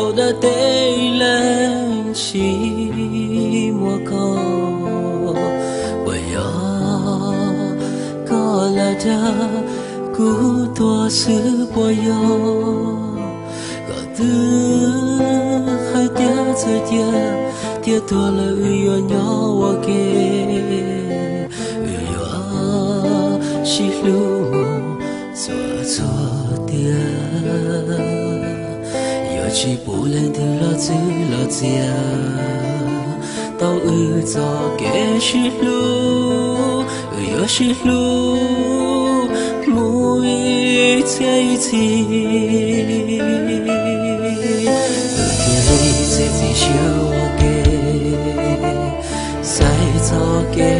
头的对人起莫高，我要高了的古多是我有，我的还跌着跌多了又要我给，又是路做错的。chỉ bù lên từ lo chia tao cho kẻ chỉ lu mùi chạy chi thế gì chiều kẻ sai cho kẻ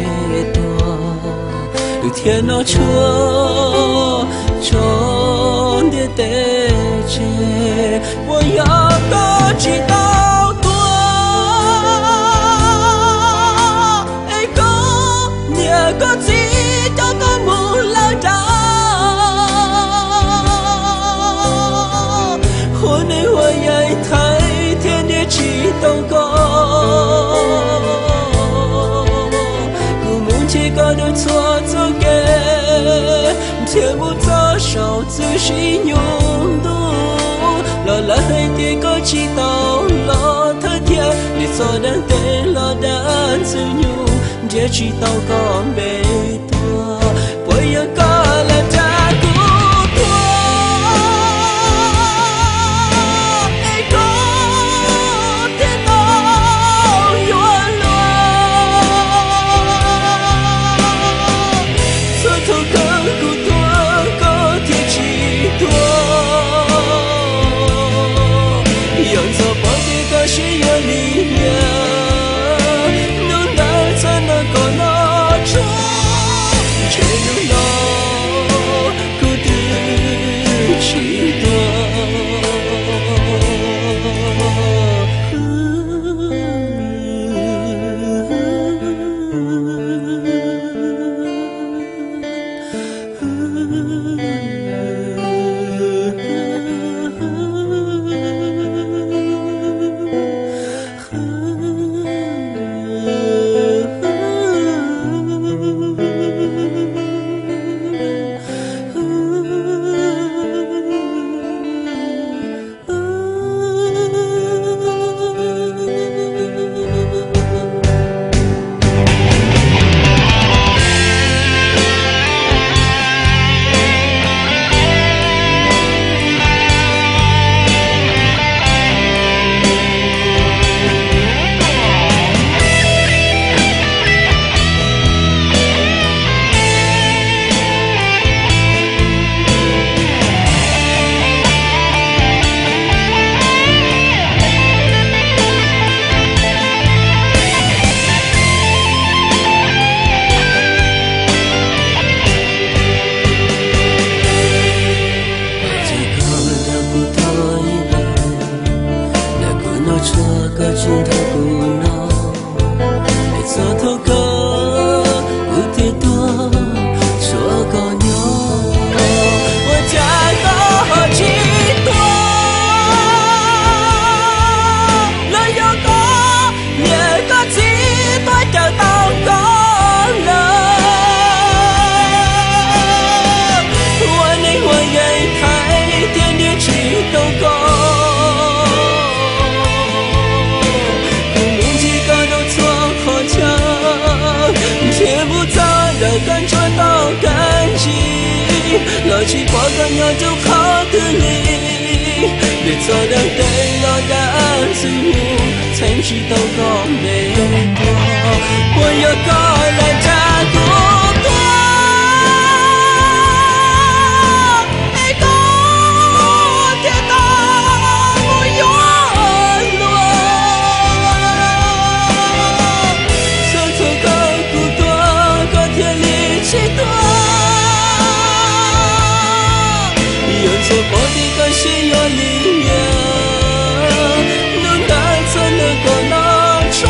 tua thiên nó chúa cho để tê chê 我要个知道多，一个两个知道个木老大，我内我也太天天知道个，古木起个都错走给，天不早少自己用度。lo là hai tia có chỉ tao lo thơ thiên để cho đang tê lo đang dư nhu để chỉ tao còn bề tua bởi giờ có là cha của tua ai có thiên tao yuan lo cho thâu cơn của tua có thể chỉ tua是有力量，能带着那个那种，却能到孤独去多。感觉到感激，老去过个鸟就好的你，别做的对了的自由，才知道个美多，我要过来加多多。错过的个是有力量，能带着那个那窗，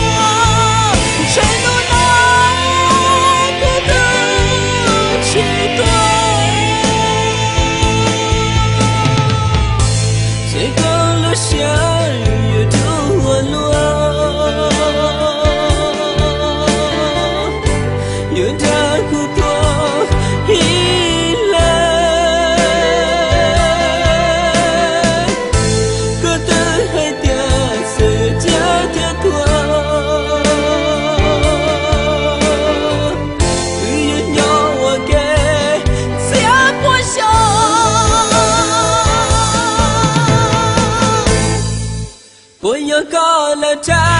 谁能拿不得去断？最高了下雨。高了他。